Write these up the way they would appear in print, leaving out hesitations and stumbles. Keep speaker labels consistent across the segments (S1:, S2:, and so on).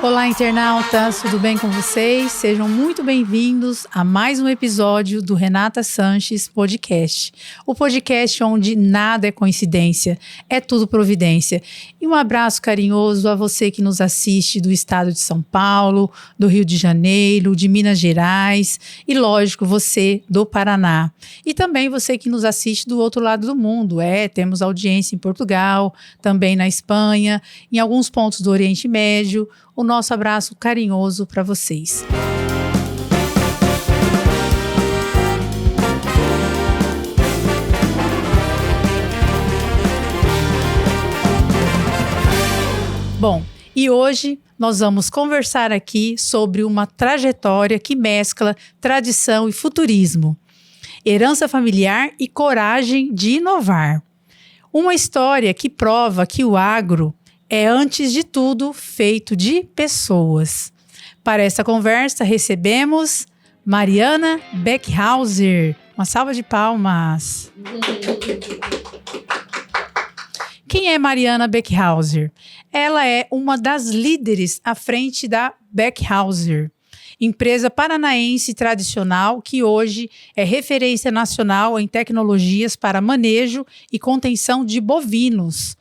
S1: Olá, internautas, tudo bem com vocês? Sejam muito bem-vindos a mais um episódio do Renata Sanches Podcast. O podcast onde nada é coincidência, é tudo providência. E um abraço carinhoso a você que nos assiste do estado de São Paulo, do Rio de Janeiro, de Minas Gerais e, lógico, você do Paraná. E também você que nos assiste do outro lado do mundo. Temos audiência em Portugal, também na Espanha, em alguns pontos do Oriente Médio. O nosso abraço carinhoso para vocês. Bom, e hoje nós vamos conversar aqui sobre uma trajetória que mescla tradição e futurismo, herança familiar e coragem de inovar. Uma história que prova que o agro é, antes de tudo, feito de pessoas. Para essa conversa, recebemos Mariana Beckhauser. Uma salva de palmas. Quem é Mariana Beckhauser? Ela é uma das líderes à frente da Beckhauser, empresa paranaense tradicional que hoje é referência nacional em tecnologias para manejo e contenção de bovinos.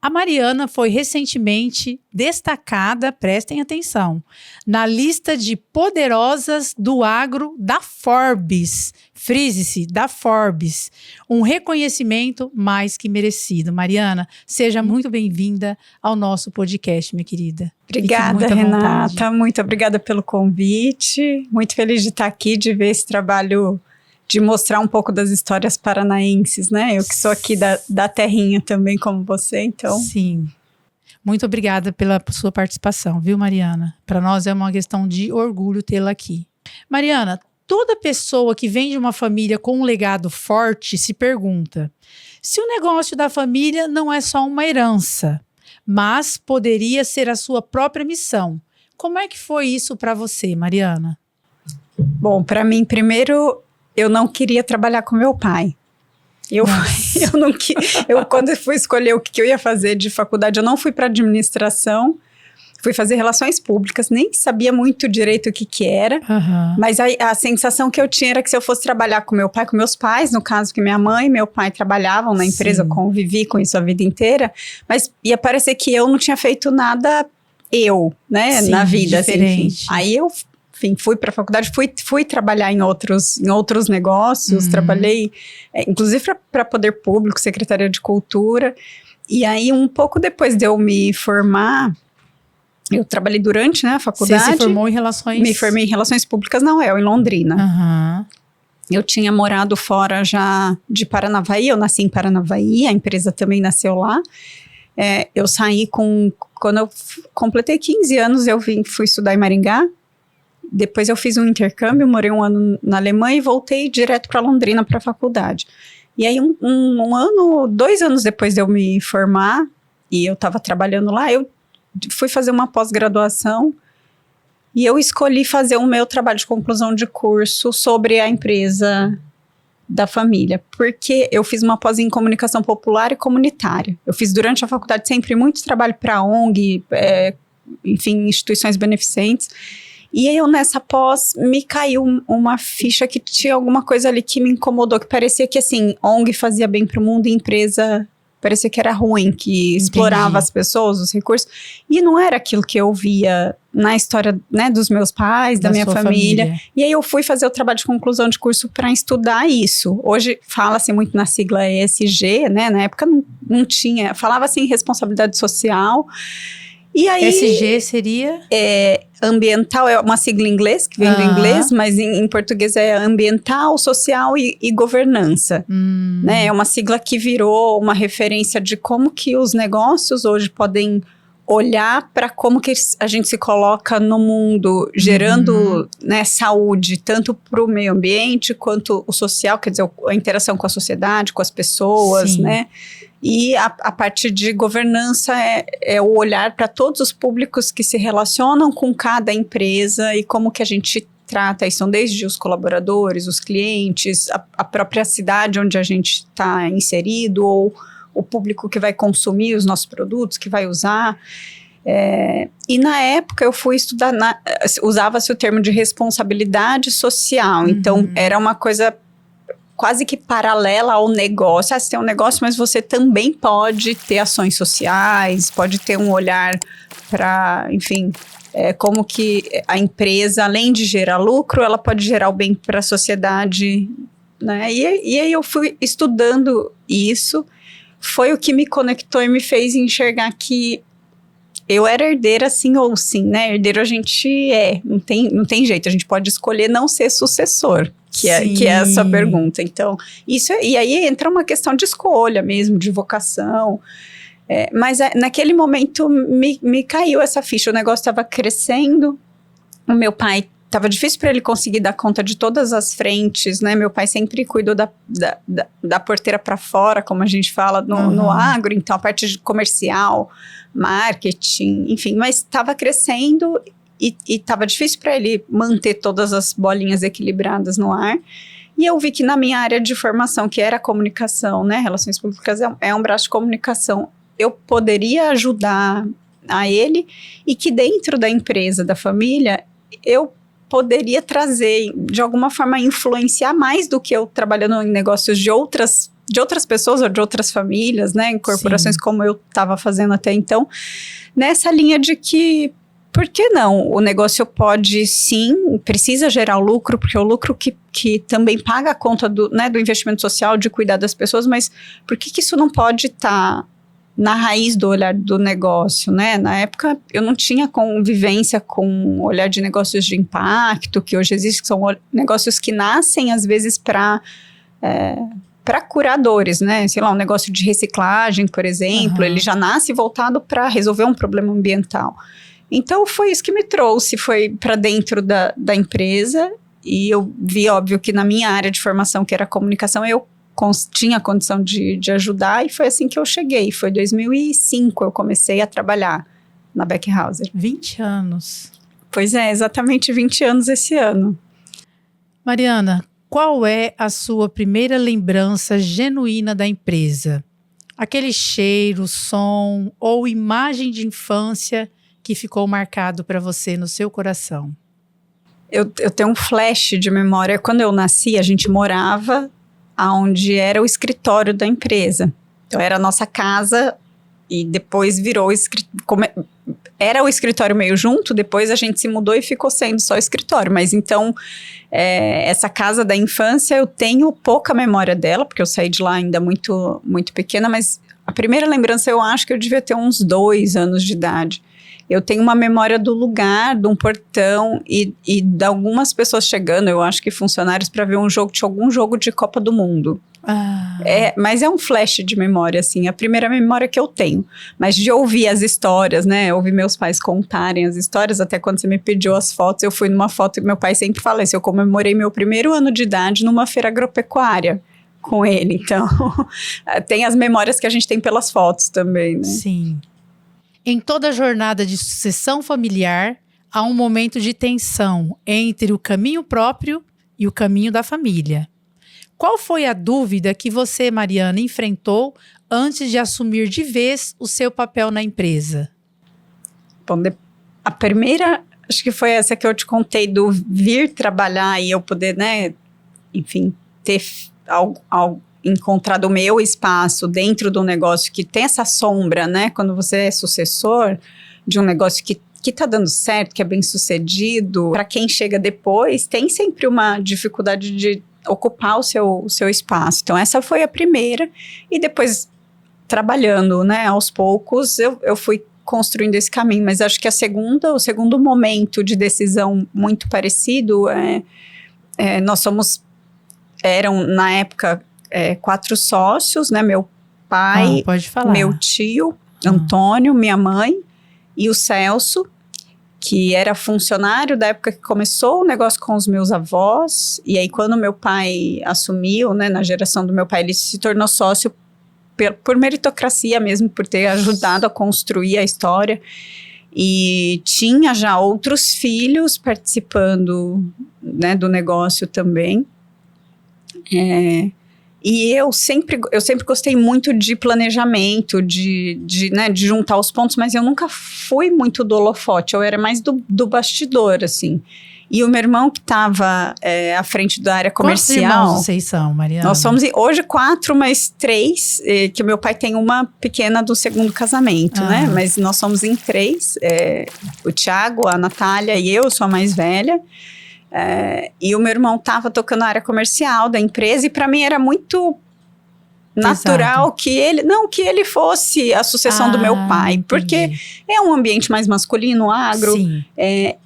S1: A Mariana foi recentemente destacada, prestem atenção, na lista de poderosas do agro da Forbes. Frise-se, da Forbes. Um reconhecimento mais que merecido. Mariana, seja muito bem-vinda ao nosso podcast, minha querida.
S2: Obrigada, Renata. Muito obrigada pelo convite. Muito feliz de estar aqui, de ver esse trabalho, de mostrar um pouco das histórias paranaenses, né? Eu que sou aqui da terrinha também, como você, então...
S1: Sim. Muito obrigada pela sua participação, viu, Mariana? Para nós é uma questão de orgulho tê-la aqui. Mariana, toda pessoa que vem de uma família com um legado forte se pergunta se o negócio da família não é só uma herança, mas poderia ser a sua própria missão. Como é que foi isso para você, Mariana?
S2: Bom, para mim, primeiro... eu não queria trabalhar com meu pai. Quando eu fui escolher o que eu ia fazer de faculdade, eu não fui para administração, fui fazer relações públicas, nem sabia muito direito o que era, mas a sensação que eu tinha era que se eu fosse trabalhar com meu pai, com meus pais, no caso que minha mãe e meu pai trabalhavam na empresa, eu convivi com isso a vida inteira, mas ia parecer que eu não tinha feito nada na vida.
S1: Diferente.
S2: Assim, aí eu... Enfim, fui para a faculdade, fui trabalhar em outros negócios, trabalhei, inclusive para Poder Público, Secretaria de Cultura, e aí um pouco depois de eu me formar, eu trabalhei durante a faculdade.
S1: Você se formou em Relações...
S2: Me formei em Relações Públicas na UEL, em Londrina. Eu tinha morado fora já de Paranavaí, eu nasci em Paranavaí, a empresa também nasceu lá. Eu saí quando eu completei 15 anos, fui estudar em Maringá. Depois eu fiz um intercâmbio, morei um ano na Alemanha e voltei direto para Londrina para a faculdade. E aí 2 anos depois de eu me formar, e eu estava trabalhando lá, eu fui fazer uma pós-graduação e eu escolhi fazer o meu trabalho de conclusão de curso sobre a empresa da família, porque eu fiz uma pós em comunicação popular e comunitária. Eu fiz durante a faculdade sempre muito trabalho para ONG, enfim, instituições beneficentes. E aí, nessa pós, me caiu uma ficha que tinha alguma coisa ali que me incomodou, que parecia que, assim, ONG fazia bem para o mundo e empresa parecia que era ruim, que explorava as pessoas, os recursos. E não era aquilo que eu via na história, né, dos meus pais, da minha família. E aí, eu fui fazer o trabalho de conclusão de curso para estudar isso. Hoje, fala-se muito na sigla ESG, né? Na época, não tinha. Falava-se em responsabilidade social. E aí,
S1: SG seria?
S2: Ambiental é uma sigla em inglês, que vem do inglês, mas em português é ambiental, social e governança. Né? É uma sigla que virou uma referência de como que os negócios hoje podem olhar para como que a gente se coloca no mundo, gerando né, saúde, tanto para o meio ambiente quanto o social, quer dizer, a interação com a sociedade, com as pessoas, né? E a parte de governança é o olhar para todos os públicos que se relacionam com cada empresa e como que a gente trata isso, desde os colaboradores, os clientes, a própria cidade onde a gente está inserido, ou o público que vai consumir os nossos produtos, que vai usar. E na época eu fui estudar, usava-se o termo de responsabilidade social, então era uma coisa quase que paralela ao negócio. Você tem um negócio, mas você também pode ter ações sociais, pode ter um olhar para, enfim, como que a empresa, além de gerar lucro, ela pode gerar o bem para a sociedade, né? E aí eu fui estudando isso, foi o que me conectou e me fez enxergar que eu era herdeira sim ou sim, né? Herdeiro a gente não tem jeito, a gente pode escolher não ser sucessor, que é essa pergunta. Então, e aí entra uma questão de escolha mesmo, de vocação. Mas naquele momento me caiu essa ficha, o negócio estava crescendo, o meu pai, estava difícil para ele conseguir dar conta de todas as frentes, né? Meu pai sempre cuidou da porteira para fora, como a gente fala no agro, então a parte de comercial, marketing, enfim, mas estava crescendo e estava difícil para ele manter todas as bolinhas equilibradas no ar. E eu vi que na minha área de formação, que era comunicação, né? Relações públicas é um braço de comunicação, eu poderia ajudar a ele e que dentro da empresa, da família, eu poderia trazer, de alguma forma, influenciar mais do que eu trabalhando em negócios de outras pessoas ou de outras famílias, né, em corporações como eu estava fazendo até então, nessa linha de que, por que não? O negócio pode sim, precisa gerar o lucro, porque é o lucro que também paga a conta do investimento social, de cuidar das pessoas, mas por que isso não pode estar na raiz do olhar do negócio, né? Na época, eu não tinha convivência com o olhar de negócios de impacto, que hoje existe, que são negócios que nascem, às vezes, para curadores, né? Sei lá, um negócio de reciclagem, por exemplo, ele já nasce voltado para resolver um problema ambiental. Então, foi isso que me trouxe, foi para dentro da empresa, e eu vi, óbvio, que na minha área de formação, que era comunicação, eu tinha condição de ajudar, e foi assim que eu cheguei. Foi em 2005 eu comecei a trabalhar na Beck Hauser.
S1: 20 anos.
S2: Pois é, exatamente 20 anos esse ano.
S1: Mariana, qual é a sua primeira lembrança genuína da empresa? Aquele cheiro, som ou imagem de infância que ficou marcado para você no seu coração?
S2: Eu tenho um flash de memória. Quando eu nasci, a gente morava onde era o escritório da empresa. Então, era a nossa casa e depois virou era o escritório meio junto, depois a gente se mudou e ficou sendo só escritório. Mas então, essa casa da infância, eu tenho pouca memória dela, porque eu saí de lá ainda muito, muito pequena, mas a primeira lembrança eu acho que eu devia ter uns 2 anos de idade. Eu tenho uma memória do lugar, de um portão e de algumas pessoas chegando, eu acho que funcionários, para ver algum jogo de Copa do Mundo. Mas é um flash de memória, assim, a primeira memória que eu tenho. Mas de ouvir as histórias, né, ouvir meus pais contarem as histórias, até quando você me pediu as fotos, eu fui numa foto e meu pai sempre fala isso, eu comemorei meu primeiro ano de idade numa feira agropecuária com ele, então tem as memórias que a gente tem pelas fotos também, né?
S1: Sim. Em toda jornada de sucessão familiar, há um momento de tensão entre o caminho próprio e o caminho da família. Qual foi a dúvida que você, Mariana, enfrentou antes de assumir de vez o seu papel na empresa?
S2: Bom, a primeira, acho que foi essa que eu te contei, do vir trabalhar e eu poder, né, enfim, ter encontrado o meu espaço dentro do negócio que tem essa sombra, né? Quando você é sucessor de um negócio que tá dando certo, que é bem sucedido, para quem chega depois, tem sempre uma dificuldade de ocupar o seu espaço. Então, essa foi a primeira. E depois, trabalhando, né, aos poucos, eu fui construindo esse caminho. Mas acho que o segundo momento de decisão muito parecido eram, na época, 4 sócios, né? Meu pai, meu tio, Antônio, minha mãe e o Celso, que era funcionário da época que começou o negócio com os meus avós. E aí, quando meu pai assumiu, né, na geração do meu pai, ele se tornou sócio por meritocracia mesmo, por ter ajudado a construir a história. E tinha já outros filhos participando, né, do negócio também. E eu sempre gostei muito de planejamento, né, de juntar os pontos, mas eu nunca fui muito do holofote, eu era mais do bastidor, assim. E o meu irmão que estava à frente da área comercial...
S1: Quantos irmãos vocês são, Mariana?
S2: Nós somos hoje 4, mas 3, que o meu pai tem uma pequena do segundo casamento, né? Mas nós somos em 3, o Thiago, a Natália e eu sou a mais velha. E o meu irmão estava tocando a área comercial da empresa e para mim era muito natural que ele fosse a sucessão do meu pai, porque é um ambiente mais masculino, agro,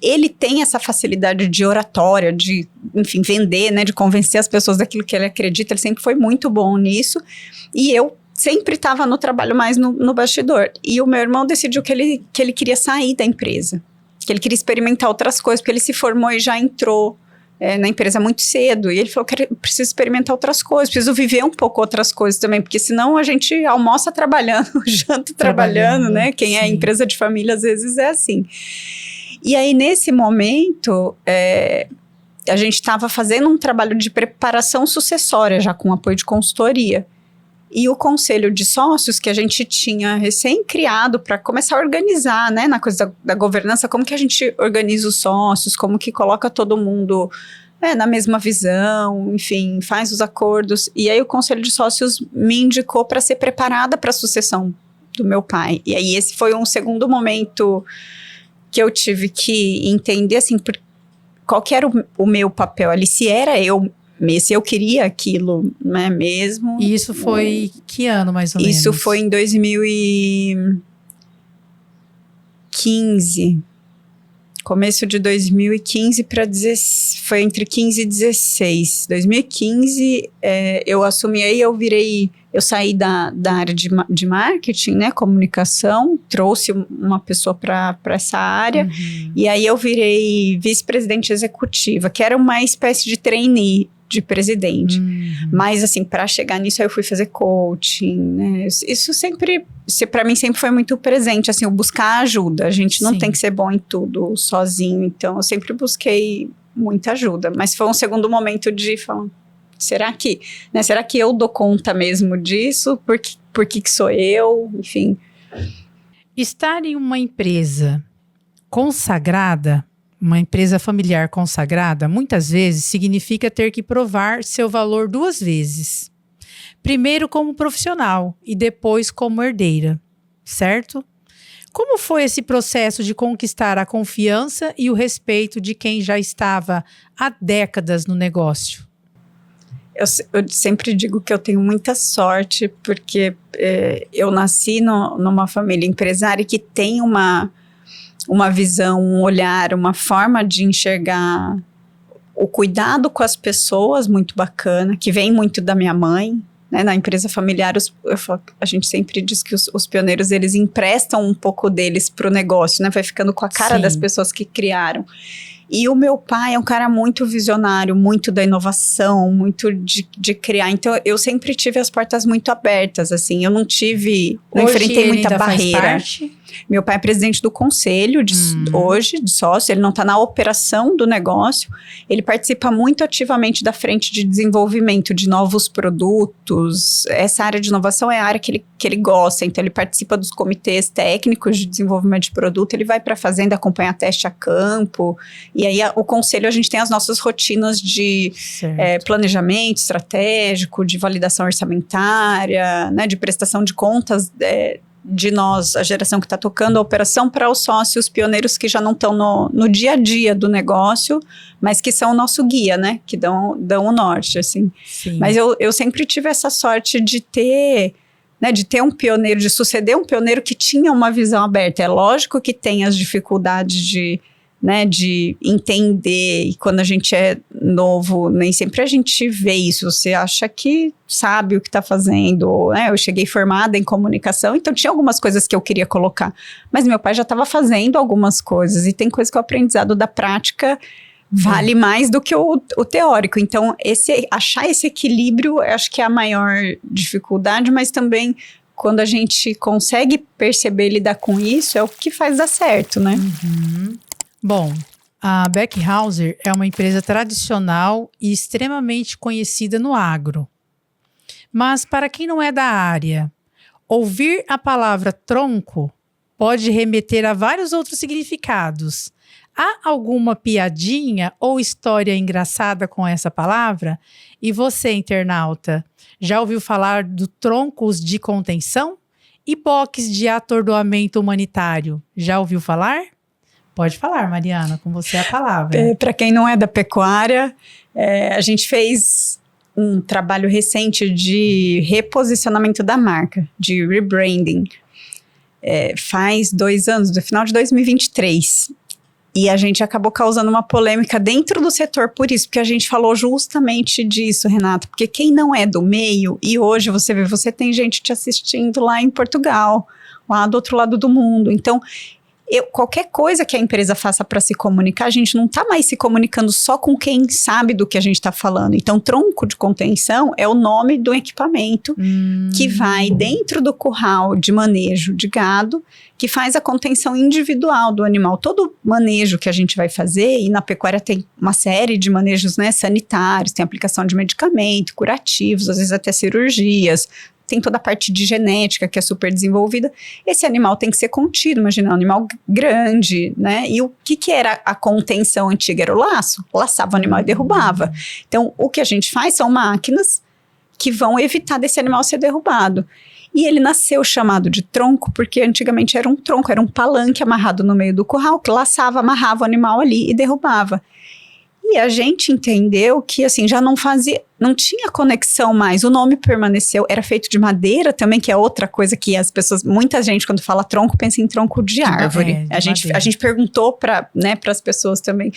S2: ele tem essa facilidade de oratória, de, enfim, vender, né, de convencer as pessoas daquilo que ele acredita, ele sempre foi muito bom nisso, e eu sempre estava no trabalho mais no bastidor, e o meu irmão decidiu que ele queria sair da empresa, que ele queria experimentar outras coisas, porque ele se formou e já entrou na empresa muito cedo, e ele falou que preciso experimentar outras coisas, preciso viver um pouco outras coisas também, porque senão a gente almoça trabalhando, janta trabalhando, né? Quem é empresa de família às vezes é assim. E aí nesse momento, a gente estava fazendo um trabalho de preparação sucessória, já com apoio de consultoria. E o conselho de sócios que a gente tinha recém-criado para começar a organizar, né, na coisa da governança, como que a gente organiza os sócios, como que coloca todo mundo na mesma visão, enfim, faz os acordos. E aí o conselho de sócios me indicou para ser preparada para a sucessão do meu pai. E aí esse foi um segundo momento que eu tive que entender, assim, qual que era o meu papel ali, se eu queria aquilo, né, mesmo.
S1: E isso foi que ano, mais ou menos?
S2: Isso foi em 2015. Começo de 2015 foi entre 15 e 16. 2015, eu assumi aí, eu saí da área de marketing, né, comunicação, trouxe uma pessoa para essa área, e aí eu virei vice-presidente executiva, que era uma espécie de trainee de presidente. Mas, assim, para chegar nisso, aí eu fui fazer coaching, né? Isso para mim sempre foi muito presente, assim, o buscar ajuda. A gente não tem que ser bom em tudo sozinho, então eu sempre busquei muita ajuda. Mas foi um segundo momento de falar, será que eu dou conta mesmo disso? Por que sou eu? Enfim.
S1: Estar em uma empresa consagrada, uma empresa familiar consagrada, muitas vezes significa ter que provar seu valor 2 vezes. Primeiro como profissional e depois como herdeira, certo? Como foi esse processo de conquistar a confiança e o respeito de quem já estava há décadas no negócio?
S2: Eu sempre digo que eu tenho muita sorte, porque eu nasci numa família empresária que tem uma visão, um olhar, uma forma de enxergar o cuidado com as pessoas muito bacana, que vem muito da minha mãe, né? Na empresa familiar, a gente sempre diz que os pioneiros, eles emprestam um pouco deles para o negócio, né? Vai ficando com a cara das pessoas que criaram. E o meu pai é um cara muito visionário, muito da inovação, muito de criar. Então, eu sempre tive as portas muito abertas, assim. Eu não enfrentei muita barreira. Faz parte? Meu pai é presidente do conselho hoje, de sócio. Ele não está na operação do negócio. Ele participa muito ativamente da frente de desenvolvimento de novos produtos. Essa área de inovação é a área que ele gosta. Então, ele participa dos comitês técnicos de desenvolvimento de produto. Ele vai para a fazenda acompanhar teste a campo. E aí, o conselho, a gente tem as nossas rotinas de planejamento estratégico, de validação orçamentária, né, de prestação de contas de nós, a geração que está tocando a operação, para os sócios pioneiros que já não estão no dia a dia do negócio, mas que são o nosso guia, né? Que dão o norte, assim. Sim. Mas eu sempre tive essa sorte de ter um pioneiro, de suceder um pioneiro que tinha uma visão aberta. É lógico que tem as dificuldades de entender, e quando a gente é novo, nem sempre a gente vê isso, você acha que sabe o que está fazendo, né? Eu cheguei formada em comunicação, então tinha algumas coisas que eu queria colocar, mas meu pai já estava fazendo algumas coisas, e tem coisa que o aprendizado da prática vale mais do que o teórico, então achar esse equilíbrio, eu acho que é a maior dificuldade, mas também quando a gente consegue perceber e lidar com isso, é o que faz dar certo, né?
S1: Bom, a Beck Hauser é uma empresa tradicional e extremamente conhecida no agro. Mas para quem não é da área, ouvir a palavra tronco pode remeter a vários outros significados. Há alguma piadinha ou história engraçada com essa palavra? E você, internauta, já ouviu falar do troncos de contenção? E boques de atordoamento humanitário? Já ouviu falar? Pode falar, Mariana, com você a palavra.
S2: Para quem não é da pecuária, a gente fez um trabalho recente de reposicionamento da marca, de rebranding. Faz 2 anos, no final de 2023. E a gente acabou causando uma polêmica dentro do setor por isso, porque a gente falou justamente disso, Renata, porque quem não é do meio, e hoje você tem gente te assistindo lá em Portugal, lá do outro lado do mundo, então qualquer coisa que a empresa faça para se comunicar, a gente não está mais se comunicando só com quem sabe do que a gente está falando. Então, tronco de contenção é o nome do equipamento que vai dentro do curral de manejo de gado, que faz a contenção individual do animal. Todo manejo que a gente vai fazer, e na pecuária tem uma série de manejos, né, sanitários, tem aplicação de medicamento, curativos, às vezes até cirurgias, tem toda a parte de genética que é super desenvolvida. Esse animal tem que ser contido, imagina, um animal grande, né? E o que era a contenção antiga? Era o laço, laçava o animal e derrubava. Então, o que a gente faz são máquinas que vão evitar desse animal ser derrubado. E ele nasceu chamado de tronco, porque antigamente era um tronco, era um palanque amarrado no meio do curral, que laçava, amarrava o animal ali e derrubava. E a gente entendeu que, assim, já não tinha conexão mais, o nome permaneceu, era feito de madeira também, que é outra coisa que muita gente quando fala tronco, pensa em tronco de árvore. A gente perguntou para as pessoas também.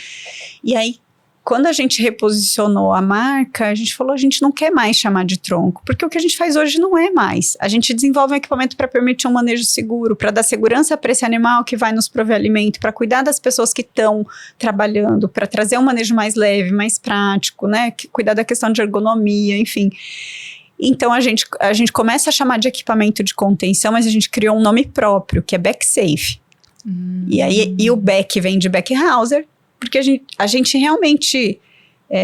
S2: E aí, quando a gente reposicionou a marca, a gente falou, a gente não quer mais chamar de tronco, porque o que a gente faz hoje não é mais. A gente desenvolve um equipamento para permitir um manejo seguro, para dar segurança para esse animal que vai nos prover alimento, para cuidar das pessoas que estão trabalhando, para trazer um manejo mais leve, mais prático, né? Cuidar da questão de ergonomia, enfim. Então, a gente começa a chamar de equipamento de contenção, mas a gente criou um nome próprio, que é BackSafe. E o Beck vem de Beckhauser, porque a gente realmente,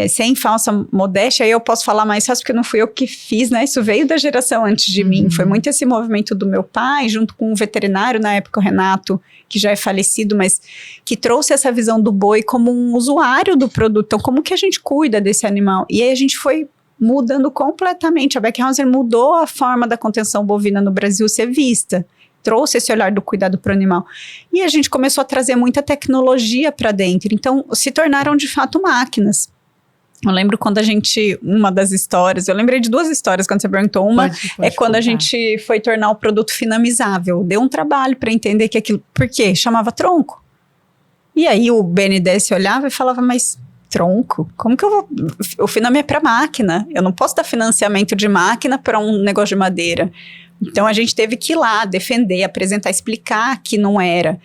S2: sem falsa modéstia, aí eu posso falar mais fácil, porque não fui eu que fiz, né? Isso veio da geração antes de mim. Foi muito esse movimento do meu pai, junto com um veterinário, na época o Renato, que já é falecido, mas que trouxe essa visão do boi como um usuário do produto. Então, como que a gente cuida desse animal? E aí a gente foi mudando completamente. A Beckhauser mudou a forma da contenção bovina no Brasil ser vista. Trouxe esse olhar do cuidado para o animal. E a gente começou a trazer muita tecnologia para dentro. Então, se tornaram de fato máquinas. Eu lembro quando uma das histórias, eu lembrei de 2 histórias quando você perguntou. Uma pode quando contar. A gente foi tornar o produto finamizável. Deu um trabalho para entender que aquilo, por quê? Chamava tronco. E aí o BNDES olhava e falava, mas tronco? Como que eu vou? O finame é para máquina. Eu não posso dar financiamento de máquina para um negócio de madeira. Então, a gente teve que ir lá, defender, apresentar, explicar que não era,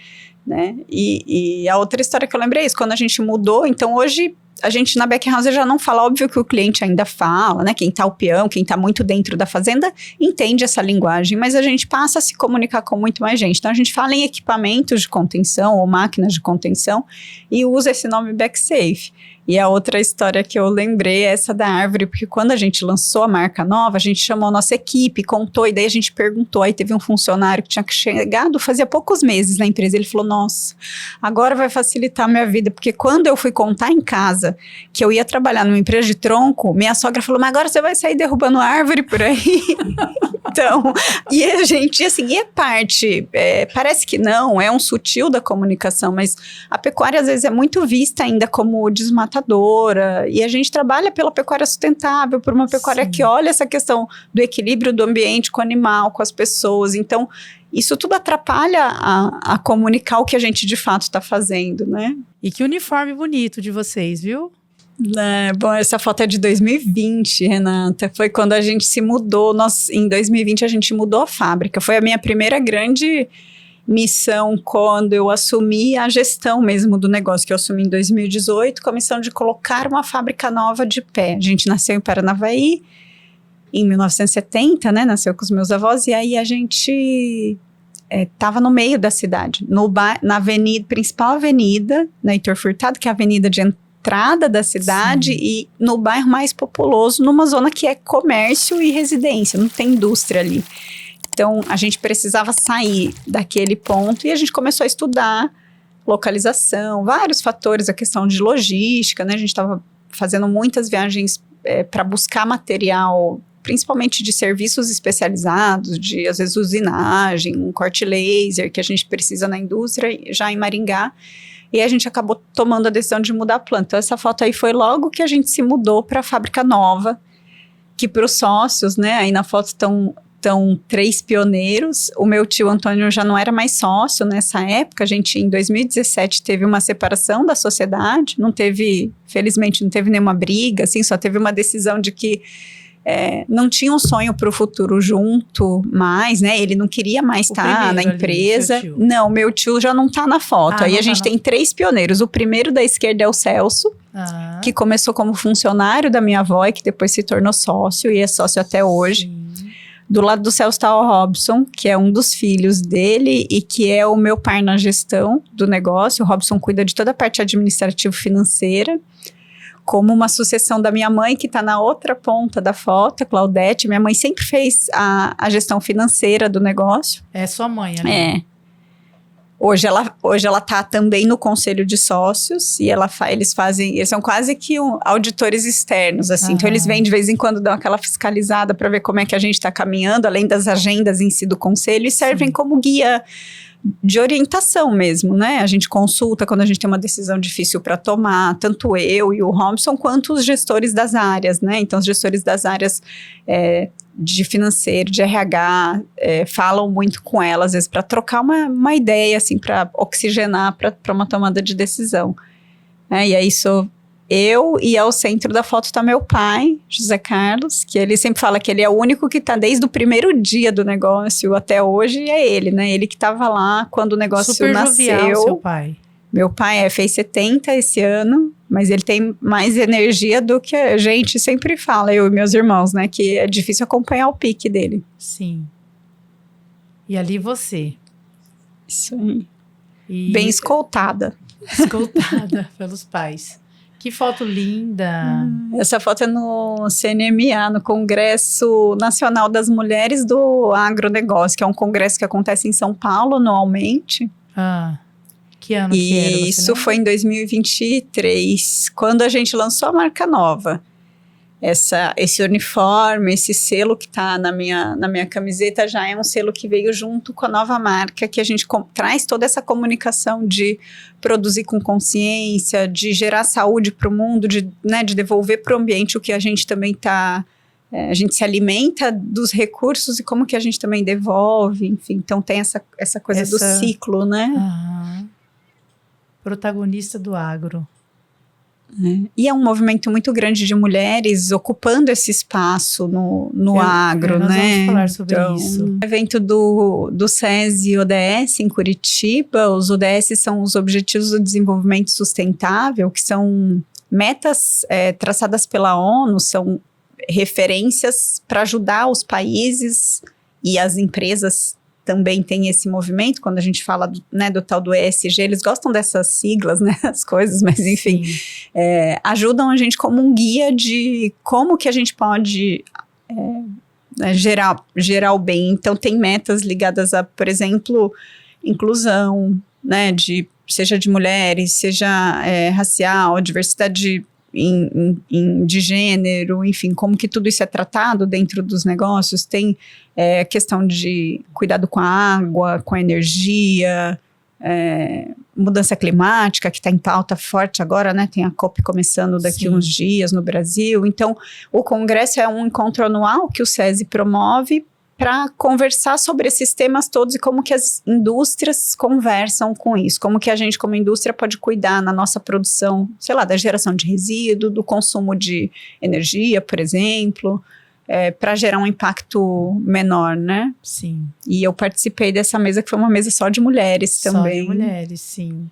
S2: né? E a outra história que eu lembrei é isso, quando a gente mudou, então hoje a gente na Beckhauser já não fala, óbvio que o cliente ainda fala, né? Quem tá o peão, quem tá muito dentro da fazenda, entende essa linguagem, mas a gente passa a se comunicar com muito mais gente. Então, a gente fala em equipamentos de contenção ou máquinas de contenção e usa esse nome BackSafe. E a outra história que eu lembrei é essa da árvore, porque quando a gente lançou a marca nova, a gente chamou a nossa equipe, contou, e daí a gente perguntou, aí teve um funcionário que tinha chegado fazia poucos meses na empresa, ele falou, nossa, agora vai facilitar a minha vida, porque quando eu fui contar em casa que eu ia trabalhar numa empresa de tronco, minha sogra falou, mas agora você vai sair derrubando árvore por aí? Então, e a gente, assim, e parece que não, é um sutil da comunicação, mas a pecuária às vezes é muito vista ainda como desmatadora, e a gente trabalha pela pecuária sustentável, por uma pecuária Sim. que olha essa questão do equilíbrio do ambiente com o animal, com as pessoas. Então, isso tudo atrapalha a comunicar o que a gente de fato está fazendo, né?
S1: E que uniforme bonito de vocês, viu?
S2: Bom, essa foto é de 2020, Renata. Foi quando a gente se mudou. Em 2020, a gente mudou a fábrica. Foi a minha primeira grande missão quando eu assumi a gestão mesmo do negócio, que eu assumi em 2018, com a missão de colocar uma fábrica nova de pé. A gente nasceu em Paranavaí, em 1970, né? Nasceu com os meus avós, e aí a gente estava no meio da cidade, na principal avenida, na Heitor Furtado, que é a avenida de entrada entrada da cidade e no bairro mais populoso, numa zona que é comércio e residência, não tem indústria ali. Então, a gente precisava sair daquele ponto e a gente começou a estudar localização, vários fatores, a questão de logística, né? A gente estava fazendo muitas viagens para buscar material, principalmente de serviços especializados, de, às vezes, usinagem, um corte laser que a gente precisa na indústria, já em Maringá. E a gente acabou tomando a decisão de mudar a planta. Então, essa foto aí foi logo que a gente se mudou para a fábrica nova, que para os sócios, né? Aí na foto estão 3 pioneiros. O meu tio Antônio já não era mais sócio nessa época. A gente, em 2017, teve uma separação da sociedade. Felizmente, não teve nenhuma briga, assim, só teve uma decisão de que não tinha um sonho para o futuro junto mais, né? Ele não queria mais estar na empresa. Ali, não, meu tio já não está na foto. Aí a gente tem 3 pioneiros. O primeiro da esquerda é o Celso, que começou como funcionário da minha avó e que depois se tornou sócio e é sócio até hoje. Sim. Do lado do Celso está o Robson, que é um dos filhos dele e que é o meu par na gestão do negócio. O Robson cuida de toda a parte administrativo-financeira, como uma sucessão da minha mãe, que está na outra ponta da foto, a Claudete. Minha mãe sempre fez a gestão financeira do negócio.
S1: É sua mãe, né?
S2: Hoje ela tá também no conselho de sócios e eles são quase que auditores externos, assim. Então, eles vêm de vez em quando, dão aquela fiscalizada para ver como é que a gente está caminhando, além das agendas em si do conselho, e servem como guia de orientação mesmo, né? A gente consulta quando a gente tem uma decisão difícil para tomar, tanto eu e o Robson, quanto os gestores das áreas, né? Então, os gestores das áreas de financeiro, de RH, falam muito com ela, às vezes, para trocar uma ideia, assim, para oxigenar para uma tomada de decisão. E aí, sou eu, e ao centro da foto está meu pai, José Carlos, que ele sempre fala que ele é o único que está desde o primeiro dia do negócio até hoje, e é ele, né? Ele que estava lá quando o negócio
S1: super
S2: nasceu.
S1: Jovial, seu pai.
S2: Meu pai fez 70 esse ano, mas ele tem mais energia do que a gente sempre fala, eu e meus irmãos, né? Que é difícil acompanhar o pique dele.
S1: Sim. E ali você.
S2: Isso aí. Bem escoltada.
S1: Escoltada pelos pais. Que foto linda!
S2: Essa foto é no CNMA, no Congresso Nacional das Mulheres do Agronegócio, que é um congresso que acontece em São Paulo anualmente.
S1: Que ano que era?
S2: Isso foi em 2023, quando a gente lançou a marca nova. Esse uniforme, esse selo que está na minha camiseta já é um selo que veio junto com a nova marca, que a gente traz toda essa comunicação de produzir com consciência, de gerar saúde para o mundo, de devolver para o ambiente o que a gente também está... a gente se alimenta dos recursos e como que a gente também devolve, enfim. Então tem essa coisa do ciclo, né?
S1: Protagonista do agro.
S2: E é um movimento muito grande de mulheres ocupando esse espaço no agro,
S1: nós
S2: né?
S1: Vamos falar sobre isso.
S2: O evento do SESI ODS em Curitiba, os ODS são os Objetivos do Desenvolvimento Sustentável, que são metas traçadas pela ONU, são referências para ajudar os países e as empresas também tem esse movimento, quando a gente fala do tal do ESG, eles gostam dessas siglas, né, as coisas, mas enfim, ajudam a gente como um guia de como que a gente pode gerar o bem. Então tem metas ligadas a, por exemplo, inclusão, né, seja de mulheres, seja racial, diversidade de gênero, enfim, como que tudo isso é tratado dentro dos negócios. Tem questão de cuidado com a água, com a energia, mudança climática, que está em pauta forte agora, né? Tem a COP começando daqui uns dias no Brasil. Então, o Congresso é um encontro anual que o SESI promove para conversar sobre esses temas todos e como que as indústrias conversam com isso, como que a gente como indústria pode cuidar na nossa produção, sei lá, da geração de resíduo, do consumo de energia, por exemplo, para gerar um impacto menor, né?
S1: Sim.
S2: E eu participei dessa mesa, que foi uma mesa só de mulheres também.
S1: Só de mulheres, sim.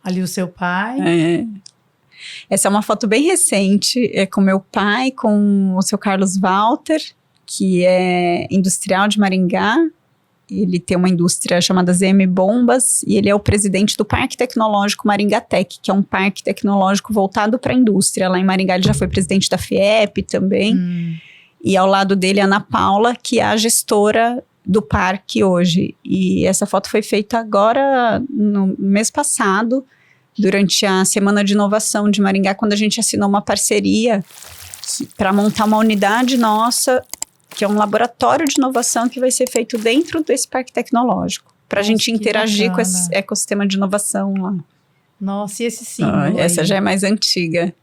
S1: Ali o seu pai...
S2: Essa é uma foto bem recente, com meu pai, com o seu Carlos Walter, que é industrial de Maringá, ele tem uma indústria chamada ZM Bombas e ele é o presidente do Parque Tecnológico Maringá Tech, que é um parque tecnológico voltado para a indústria. Lá em Maringá ele já foi presidente da FIEP também. E ao lado dele a Ana Paula, que é a gestora do parque hoje. E essa foto foi feita agora, no mês passado, durante a Semana de Inovação de Maringá, quando a gente assinou uma parceria para montar uma unidade nossa, que é um laboratório de inovação que vai ser feito dentro desse parque tecnológico, para a gente interagir com esse ecossistema de inovação lá.
S1: Nossa, e esse símbolo
S2: essa já é mais antiga.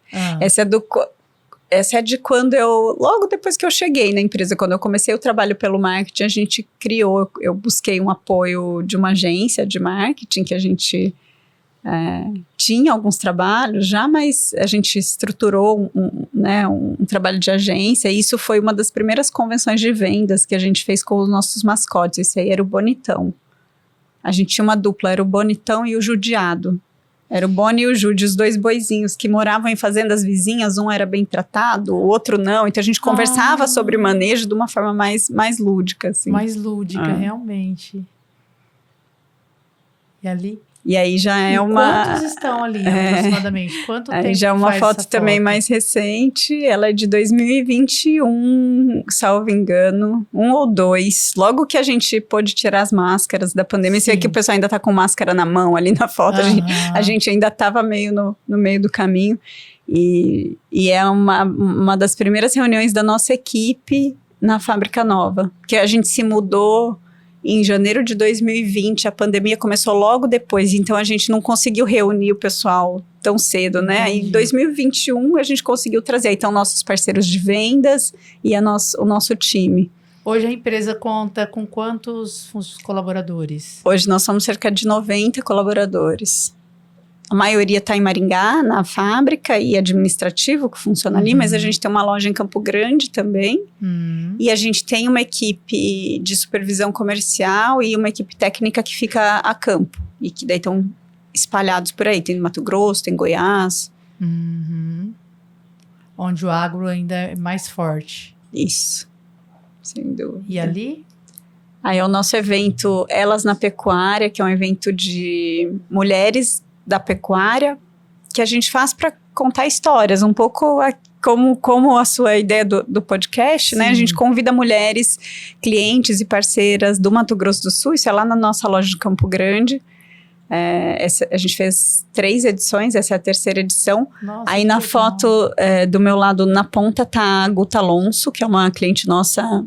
S2: Essa é de quando logo depois que eu cheguei na empresa, quando eu comecei o trabalho pelo marketing, a gente criou, eu busquei um apoio de uma agência de marketing, que a gente tinha alguns trabalhos já, mas a gente estruturou um trabalho de agência, e isso foi uma das primeiras convenções de vendas que a gente fez com os nossos mascotes. Esse aí era o Bonitão. A gente tinha uma dupla, era o Bonitão e o Judiado. Era o Boni e o Jude, os dois boizinhos que moravam em fazendas vizinhas, um era bem tratado, o outro não. Então a gente conversava sobre manejo de uma forma mais lúdica, assim.
S1: Mais lúdica, realmente. E ali?
S2: E aí já é uma...
S1: Quantos estão ali, aproximadamente? Quanto tempo
S2: aí já é uma foto também mais recente, ela é de 2021, salvo engano, 1 ou 2. Logo que a gente pôde tirar as máscaras da pandemia, você vê que o pessoal ainda tá com máscara na mão ali na foto, a gente ainda tava meio no meio do caminho. E é uma das primeiras reuniões da nossa equipe na Fábrica Nova, que a gente se mudou em janeiro de 2020, a pandemia começou logo depois, então a gente não conseguiu reunir o pessoal tão cedo, né? Em 2021 a gente conseguiu trazer, então, nossos parceiros de vendas e o nosso time.
S1: Hoje a empresa conta com quantos colaboradores?
S2: Hoje nós somos cerca de 90 colaboradores. A maioria está em Maringá, na fábrica e administrativo, que funciona ali, mas a gente tem uma loja em Campo Grande também. E a gente tem uma equipe de supervisão comercial e uma equipe técnica que fica a campo. E que daí estão espalhados por aí. Tem no Mato Grosso, tem Goiás.
S1: Onde o agro ainda é mais forte.
S2: Isso, sem dúvida.
S1: E ali?
S2: Aí é o nosso evento Elas na Pecuária, que é um evento de mulheres da pecuária, que a gente faz para contar histórias, um pouco como a sua ideia do podcast, né? A gente convida mulheres, clientes e parceiras do Mato Grosso do Sul, isso é lá na nossa loja de Campo Grande. A gente fez 3 edições, essa é a 3ª edição.
S1: Nossa,
S2: aí na foto do meu lado, na ponta, tá a Guta Alonso, que é uma cliente nossa,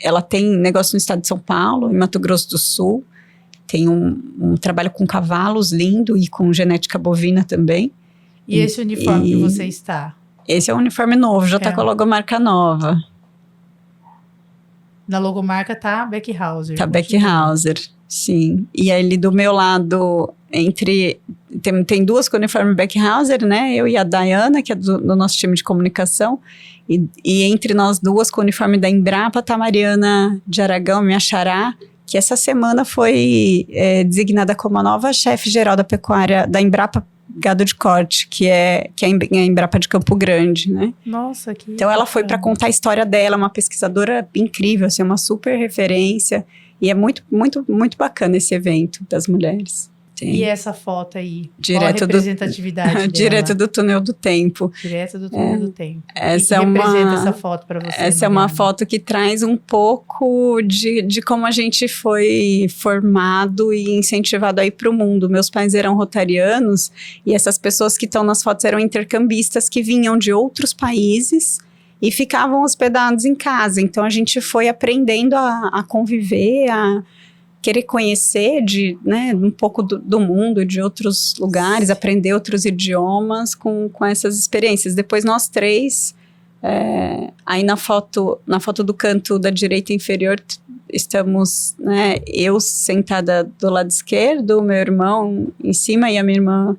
S2: ela tem negócio no estado de São Paulo, em Mato Grosso do Sul. Tem um trabalho com cavalos lindo e com genética bovina também.
S1: E esse uniforme que você está?
S2: Esse é um uniforme novo, já está com a logomarca nova.
S1: Na logomarca tá Beckhauser.
S2: Tá Beckhauser, sim. E ali do meu lado, tem 2 com o uniforme Beckhauser, né? Eu e a Dayana, que é do nosso time de comunicação. E entre nós 2, com o uniforme da Embrapa, tá a Mariana de Aragão, minha xará, que essa semana foi designada como a nova chefe-geral da pecuária da Embrapa Gado de Corte, que é a Embrapa de Campo Grande, né?
S1: Nossa, que...
S2: Então ela foi para contar a história dela, uma pesquisadora incrível, assim, uma super referência, e é muito, muito, muito bacana esse evento das mulheres.
S1: Tem. E essa foto aí? Qual a representatividade dela?
S2: Direto do túnel do tempo.
S1: Direto do túnel do tempo.
S2: Essa
S1: representa essa foto para você?
S2: Essa é uma foto que traz um pouco de como a gente foi formado e incentivado a ir para o mundo. Meus pais eram rotarianos e essas pessoas que estão nas fotos eram intercambistas que vinham de outros países e ficavam hospedados em casa. Então a gente foi aprendendo a conviver, a querer conhecer um pouco do mundo, de outros lugares, aprender outros idiomas com essas experiências. Depois nós 3, aí na foto do canto da direita inferior, estamos, né, eu sentada do lado esquerdo, meu irmão em cima e a minha irmã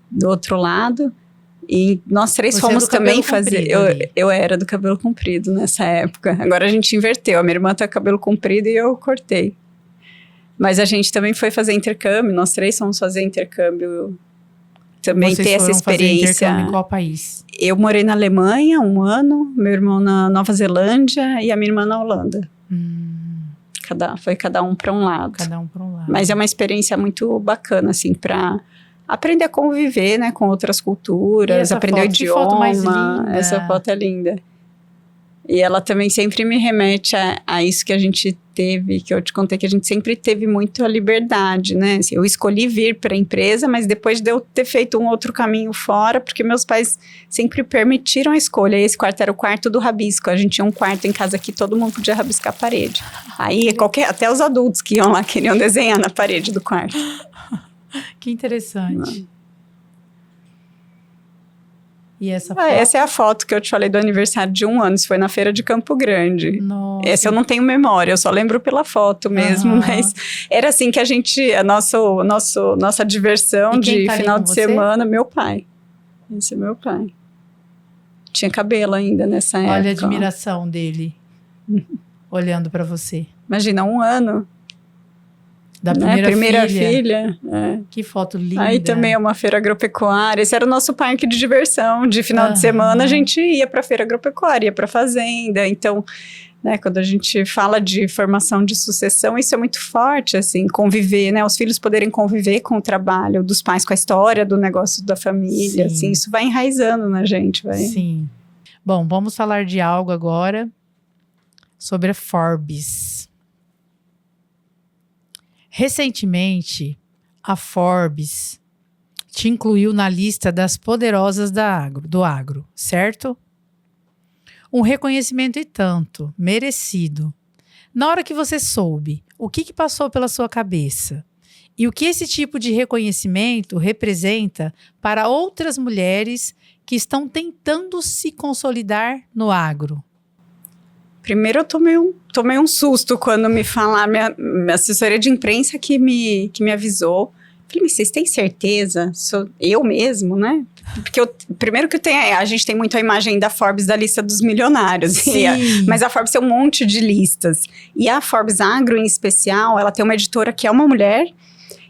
S2: do outro lado. E nós 3 fomos também fazer... Eu era do cabelo comprido nessa época. Agora a gente inverteu. A minha irmã tá com cabelo comprido e eu cortei. Mas a gente também foi fazer intercâmbio, nós 3 fomos fazer intercâmbio, também ter essa experiência.
S1: Fazer intercâmbio em qual país?
S2: Eu morei na Alemanha 1 ano, meu irmão na Nova Zelândia e a minha irmã na Holanda. Foi cada um para um lado.
S1: Cada um para um lado.
S2: Mas é uma experiência muito bacana, assim, para aprender a conviver, né, com outras culturas, aprender o idioma.
S1: Que foto mais linda.
S2: Essa foto é linda. E ela também sempre me remete a isso que a gente teve, que eu te contei, que a gente sempre teve muito a liberdade, né? Assim, eu escolhi vir para a empresa, mas depois de eu ter feito um outro caminho fora, porque meus pais sempre permitiram a escolha. E esse quarto era o quarto do rabisco. A gente tinha um quarto em casa que todo mundo podia rabiscar a parede. Aí até os adultos que iam lá queriam desenhar na parede do quarto.
S1: Que interessante. E essa foto?
S2: Essa é a foto que eu te falei do aniversário de 1 ano. Isso foi na feira de Campo Grande.
S1: Nossa.
S2: Essa eu não tenho memória, eu só lembro pela foto mesmo. Mas era assim que a gente... Nossa diversão de final de semana, meu pai. Esse é meu pai. Tinha cabelo ainda nessa época.
S1: Olha a admiração dele. Olhando para você.
S2: Imagina, 1 ano.
S1: Da primeira filha. Que foto linda.
S2: Aí também é uma feira agropecuária. Esse era o nosso parque de diversão. De final de semana, a gente ia para a feira agropecuária, ia para a fazenda. Então, né, quando a gente fala de formação de sucessão, isso é muito forte, assim, conviver, né? Os filhos poderem conviver com o trabalho dos pais, com a história do negócio da família. Assim, isso vai enraizando na gente.
S1: Sim. Bom, vamos falar de algo agora sobre a Forbes. Recentemente, a Forbes te incluiu na lista das poderosas do agro, certo? Um reconhecimento e tanto, merecido. Na hora que você soube, o que passou pela sua cabeça? E o que esse tipo de reconhecimento representa para outras mulheres que estão tentando se consolidar no agro?
S2: Primeiro eu tomei um susto quando me falaram, minha assessoria de imprensa que me avisou. Falei, mas vocês têm certeza? Sou eu mesmo, né? Porque primeiro que a gente tem muito a imagem da Forbes da lista dos milionários. Mas a Forbes tem um monte de listas. E a Forbes Agro, em especial, ela tem uma editora que é uma mulher.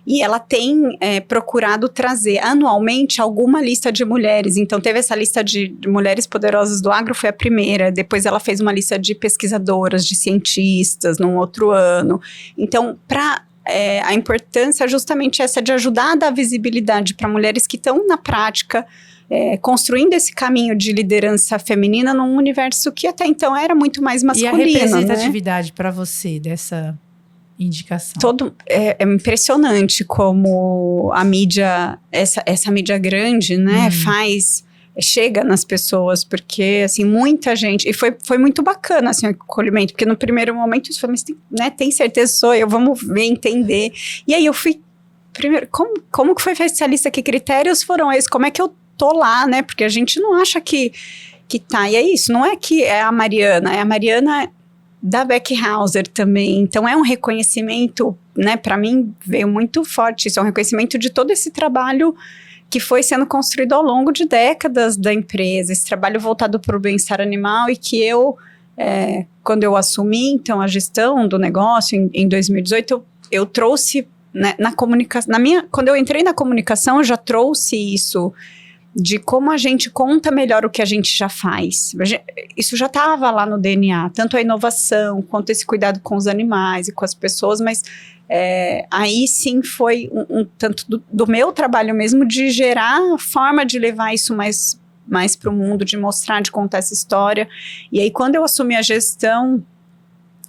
S2: E ela tem procurado trazer anualmente alguma lista de mulheres. Então, teve essa lista de mulheres poderosas do agro, foi a primeira. Depois, ela fez uma lista de pesquisadoras, de cientistas, num outro ano. Então, a importância é justamente essa de ajudar a dar visibilidade para mulheres que estão na prática, construindo esse caminho de liderança feminina num universo que até então era muito mais masculino.
S1: E a representatividade para você dessa indicação?
S2: É impressionante como a mídia, essa mídia grande, né, chega nas pessoas, porque, assim, muita gente, e foi muito bacana, assim, o acolhimento, porque no primeiro momento eu falei, mas tem certeza sou eu, vamos ver, entender, e aí eu fui, primeiro, como que foi feita essa lista, que critérios foram esses, como é que eu tô lá, né, porque a gente não acha que tá, e é isso, não é que é a Mariana da Beck Hauser também, então é um reconhecimento, né, para mim veio muito forte, isso é um reconhecimento de todo esse trabalho que foi sendo construído ao longo de décadas da empresa, esse trabalho voltado para o bem-estar animal e que quando eu assumi, então, a gestão do negócio em 2018, eu trouxe, né, na comunicação, quando eu entrei na comunicação, eu já trouxe isso, de como a gente conta melhor o que a gente já faz. Isso já estava lá no DNA, tanto a inovação, quanto esse cuidado com os animais e com as pessoas, mas aí sim foi tanto do meu trabalho mesmo, de gerar forma de levar isso mais para o mundo, de mostrar, de contar essa história. E aí, quando eu assumi a gestão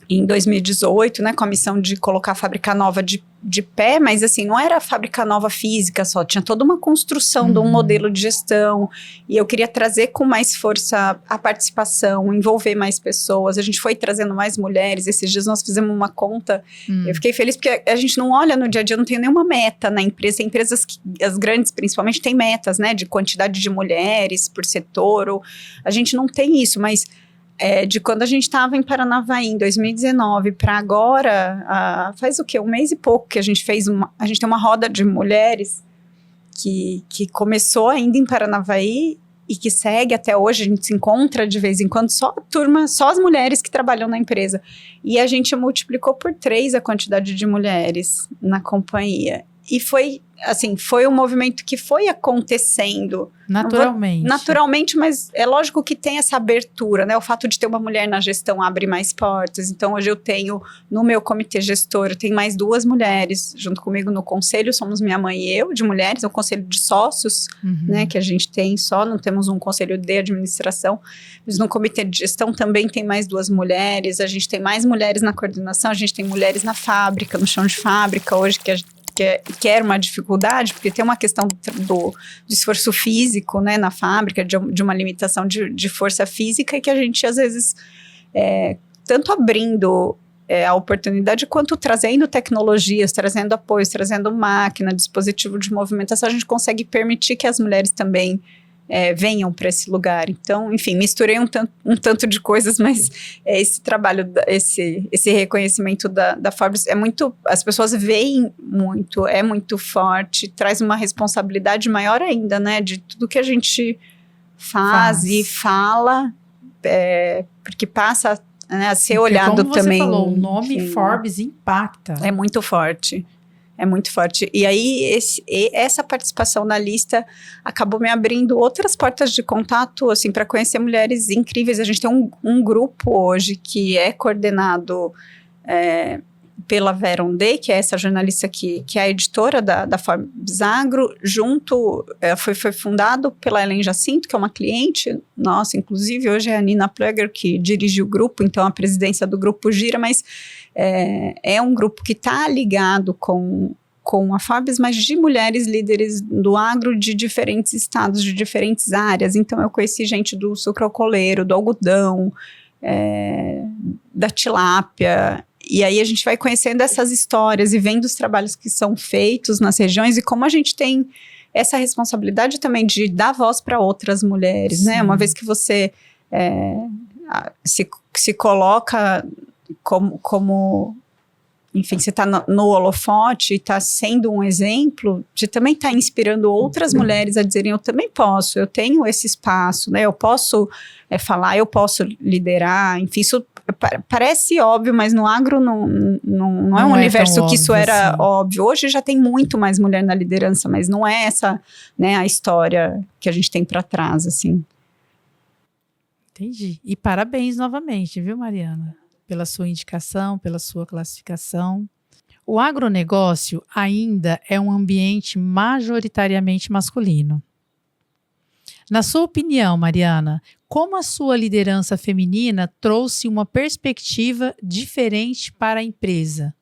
S2: em 2018, né, com a missão de colocar a fábrica nova de pé, mas assim, não era a fábrica nova física só, tinha toda uma construção de um modelo de gestão, e eu queria trazer com mais força a participação, envolver mais pessoas, a gente foi trazendo mais mulheres, esses dias nós fizemos uma conta, eu fiquei feliz porque a gente não olha no dia a dia, não tem nenhuma meta na empresa, tem empresas que, as grandes principalmente, têm metas, né, de quantidade de mulheres por setor, ou a gente não tem isso, mas de quando a gente estava em Paranavaí em 2019 para agora, faz o quê? 1 mês e pouco que a gente fez a gente tem uma roda de mulheres que começou ainda em Paranavaí e que segue até hoje, a gente se encontra de vez em quando, só as mulheres que trabalham na empresa. E a gente multiplicou por 3 a quantidade de mulheres na companhia. E foi assim, foi um movimento que foi acontecendo. Naturalmente, mas é lógico que tem essa abertura, né? O fato de ter uma mulher na gestão abre mais portas. Então, hoje eu tenho, no meu comitê gestor, eu tenho mais 2 mulheres junto comigo no conselho, somos minha mãe e eu, de mulheres, é um conselho de sócios, né? Que a gente tem só, não temos um conselho de administração, mas no comitê de gestão também tem mais 2 mulheres, a gente tem mais mulheres na coordenação, a gente tem mulheres na fábrica, no chão de fábrica, hoje que era uma dificuldade, porque tem uma questão do esforço físico, né, na fábrica, de uma limitação de força física, e que a gente, às vezes, tanto abrindo a oportunidade, quanto trazendo tecnologias, trazendo apoios, trazendo máquina, dispositivo de movimentação, a gente consegue permitir que as mulheres também venham para esse lugar. Então, enfim, misturei um tanto de coisas, mas esse trabalho, esse reconhecimento da Forbes é muito, as pessoas veem muito, é muito forte, traz uma responsabilidade maior ainda, né, de tudo que a gente faz. E fala, porque passa, né, a ser olhado
S1: como
S2: também.
S1: Como você falou, o nome, enfim, Forbes impacta.
S2: É muito forte. É muito forte. E aí, essa participação na lista acabou me abrindo outras portas de contato, assim, para conhecer mulheres incríveis. A gente tem um grupo hoje que é coordenado pela Vera Ondey, que é essa jornalista que é a editora da Forbes Agro, foi fundado pela Ellen Jacinto, que é uma cliente nossa, inclusive hoje é a Nina Plugger que dirige o grupo, então a presidência do grupo gira, mas é um grupo que está ligado com a Forbes, mas de mulheres líderes do agro de diferentes estados, de diferentes áreas. Então eu conheci gente do sucroalcooleiro, do algodão, da tilápia. E aí a gente vai conhecendo essas histórias e vendo os trabalhos que são feitos nas regiões e como a gente tem essa responsabilidade também de dar voz para outras mulheres, né? Uma vez que você se coloca como enfim, você está no holofote e está sendo um exemplo, de também estar inspirando outras mulheres a dizerem, eu também posso, eu tenho esse espaço, né? Eu posso falar, eu posso liderar, enfim, isso parece óbvio, mas no agro não é um universo que isso era assim. Óbvio. Hoje já tem muito mais mulher na liderança, mas não é essa, né, a história que a gente tem para trás, assim.
S1: Entendi. E parabéns novamente, viu, Mariana? Pela sua indicação, pela sua classificação. O agronegócio ainda é um ambiente majoritariamente masculino. Na sua opinião, Mariana, como a sua liderança feminina trouxe uma perspectiva diferente para a empresa?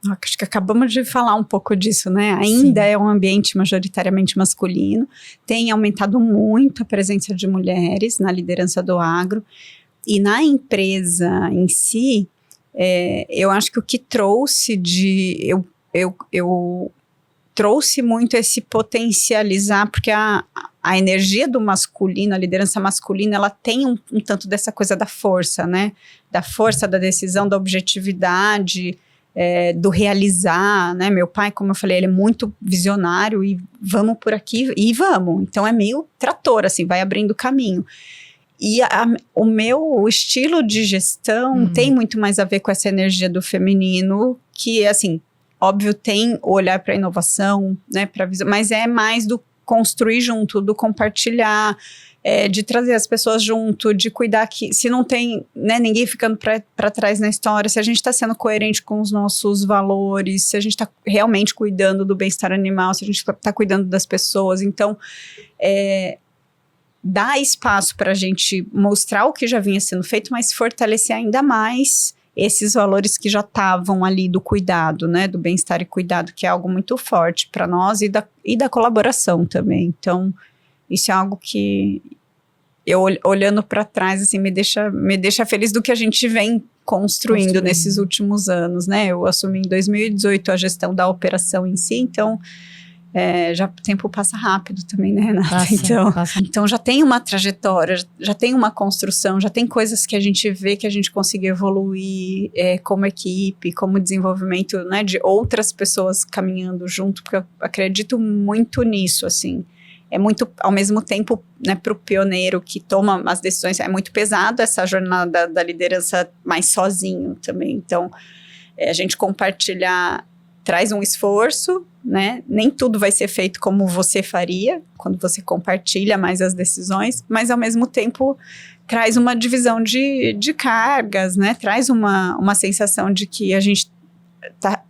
S2: Acho que acabamos de falar um pouco disso, né? Ainda é um ambiente majoritariamente masculino, tem aumentado muito a presença de mulheres na liderança do agro. E na empresa em si, eu acho que o que trouxe eu trouxe muito esse potencializar, porque a energia do masculino, a liderança masculina, ela tem um tanto dessa coisa da força, né? Da força, da decisão, da objetividade, do realizar, né? Meu pai, como eu falei, ele é muito visionário e vamos por aqui e vamos. Então é meio trator, assim, vai abrindo caminho. E o meu estilo de gestão tem muito mais a ver com essa energia do feminino, que, assim, óbvio, tem o olhar para a inovação, né, para visão, mas é mais do construir junto, do compartilhar, de trazer as pessoas junto, de cuidar que, se não tem, né, ninguém ficando para trás na história, se a gente está sendo coerente com os nossos valores, se a gente está realmente cuidando do bem-estar animal, se a gente está cuidando das pessoas. Então, dá espaço para a gente mostrar o que já vinha sendo feito, mas fortalecer ainda mais esses valores que já estavam ali do cuidado, né, do bem-estar e cuidado, que é algo muito forte para nós, e da colaboração também. Então, isso é algo que eu, olhando para trás, assim, me deixa feliz do que a gente vem construindo nesses últimos anos, né? Eu assumi em 2018 a gestão da operação em si, então já o tempo passa rápido também, né, Renata? Então já tem uma trajetória, já tem uma construção, já tem coisas que a gente vê que a gente conseguiu evoluir como equipe, como desenvolvimento, né, de outras pessoas caminhando junto, porque eu acredito muito nisso, assim. É muito, ao mesmo tempo, né, para o pioneiro que toma as decisões, é muito pesado essa jornada da liderança mais sozinho também. Então, a gente compartilhar traz um esforço, né? Nem tudo vai ser feito como você faria, quando você compartilha mais as decisões, mas ao mesmo tempo traz uma divisão de cargas, né? Traz uma sensação de que a gente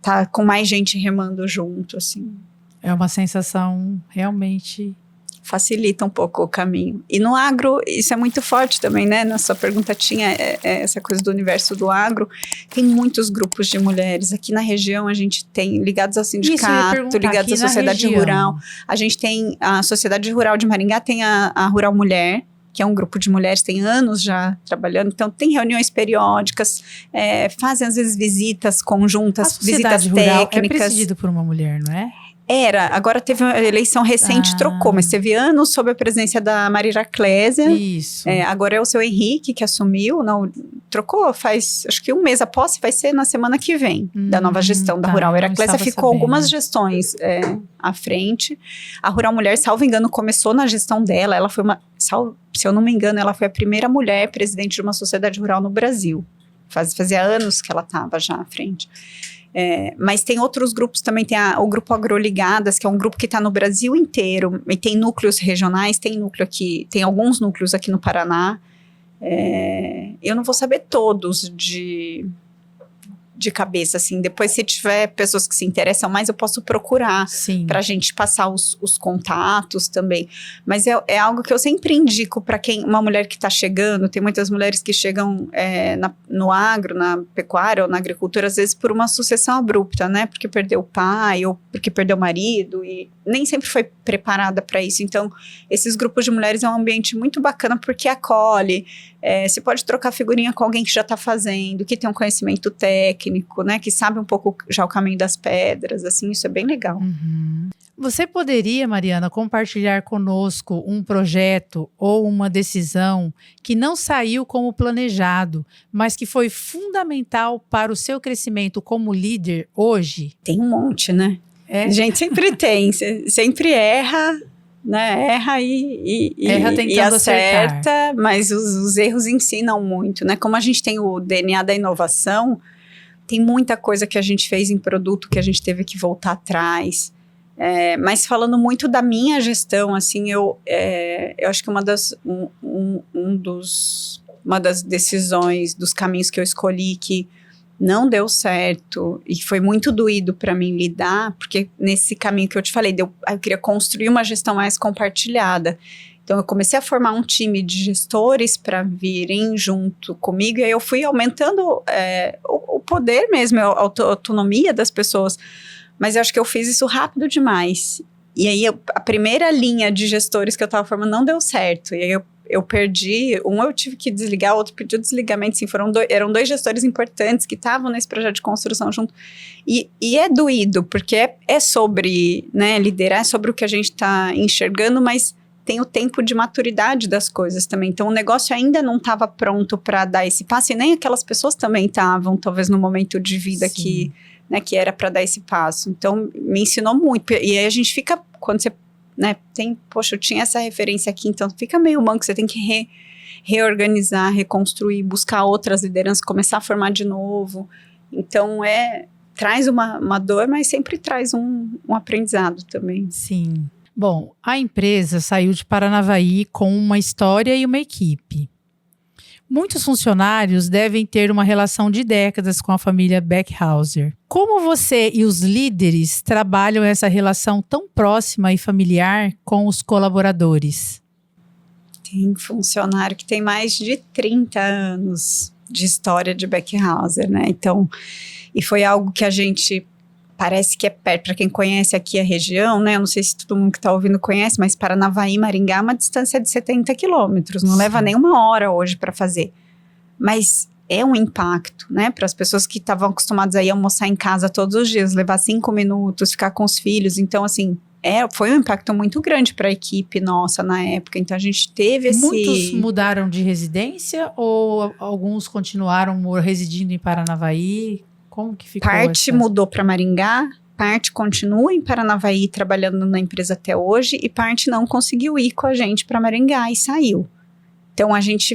S2: tá com mais gente remando junto, assim.
S1: É uma sensação realmente...
S2: Facilita um pouco o caminho. E no agro, isso é muito forte também, né? Na sua pergunta tinha essa coisa do universo do agro. Tem muitos grupos de mulheres. Aqui na região a gente tem ligados ao sindicato, ligados à sociedade rural. A gente tem a Sociedade Rural de Maringá, tem a Rural Mulher, que é um grupo de mulheres, tem anos já trabalhando. Então, tem reuniões periódicas, fazem às vezes visitas conjuntas, visitas
S1: rural
S2: técnicas.
S1: É presidido por uma mulher, não é?
S2: Era, agora teve uma eleição recente, trocou, mas teve anos sob a presença da Marira Clésia.
S1: Isso.
S2: Agora é o seu Henrique que assumiu, não, trocou faz, acho que um mês após, vai ser na semana que vem, da nova gestão da Rural. A Clésia ficou algumas gestões à frente. A Rural Mulher, salvo engano, começou na gestão dela, ela foi se eu não me engano, ela foi a primeira mulher presidente de uma sociedade rural no Brasil. Fazia anos que ela estava já à frente. Mas tem outros grupos também, tem o Grupo Agroligadas, que é um grupo que está no Brasil inteiro, e tem núcleos regionais, tem alguns núcleos aqui no Paraná. Eu não vou saber todos de cabeça, assim, depois se tiver pessoas que se interessam mais, eu posso procurar para a gente passar os contatos também, mas é algo que eu sempre indico para uma mulher que está chegando. Tem muitas mulheres que chegam no agro, na pecuária ou na agricultura, às vezes por uma sucessão abrupta, né, porque perdeu o pai ou porque perdeu o marido e nem sempre foi preparada para isso. Então, esses grupos de mulheres é um ambiente muito bacana porque acolhe. Você pode trocar figurinha com alguém que já está fazendo, que tem um conhecimento técnico, né, que sabe um pouco já o caminho das pedras, assim, isso é bem legal.
S1: Uhum. Você poderia, Mariana, compartilhar conosco um projeto ou uma decisão que não saiu como planejado, mas que foi fundamental para o seu crescimento como líder hoje?
S2: Tem um monte, né? A gente sempre tem, sempre erra, né? Erra e acerta, acertar. Mas os erros ensinam muito, né? Como a gente tem o DNA da inovação, tem muita coisa que a gente fez em produto que a gente teve que voltar atrás. Mas falando muito da minha gestão, assim, eu acho que uma das decisões, dos caminhos que eu escolhi que não deu certo e foi muito doído para mim lidar, porque nesse caminho que eu te falei, eu queria construir uma gestão mais compartilhada. Então, eu comecei a formar um time de gestores para virem junto comigo, e aí eu fui aumentando o poder mesmo, a autonomia das pessoas, mas eu acho que eu fiz isso rápido demais. E aí, a primeira linha de gestores que eu estava formando não deu certo, e aí eu perdi, eu tive que desligar, o outro pediu desligamento, assim, eram dois gestores importantes que estavam nesse projeto de construção junto, e é doído, porque é sobre, né, liderar, é sobre o que a gente está enxergando, mas tem o tempo de maturidade das coisas também, então o negócio ainda não estava pronto para dar esse passo, e nem aquelas pessoas também estavam, talvez no momento de vida que era para dar esse passo, então me ensinou muito, e aí a gente fica, quando você poxa, eu tinha essa referência aqui, então fica meio manco, você tem que reorganizar, reconstruir, buscar outras lideranças, começar a formar de novo. Então, traz uma dor, mas sempre traz um aprendizado também.
S1: Sim. Bom, a empresa saiu de Paranavaí com uma história e uma equipe. Muitos funcionários devem ter uma relação de décadas com a família Beckhauser. Como você e os líderes trabalham essa relação tão próxima e familiar com os colaboradores?
S2: Tem funcionário que tem mais de 30 anos de história de Beckhauser, né? Então, e foi algo que a gente parece que é perto, para quem conhece aqui a região, né? Eu não sei se todo mundo que está ouvindo conhece, mas Paranavaí e Maringá é uma distância de 70 quilômetros, não leva nem uma hora hoje para fazer. Mas é um impacto, né? Para as pessoas que estavam acostumadas a ir almoçar em casa todos os dias, levar 5 minutos, ficar com os filhos. Então, assim, foi um impacto muito grande para a equipe nossa na época. Então, a gente teve
S1: Muitos mudaram de residência ou alguns continuaram residindo em Paranavaí? Como que ficou?
S2: Parte mudou para Maringá, parte continua em Paranavaí trabalhando na empresa até hoje e parte não conseguiu ir com a gente para Maringá e saiu. Então a gente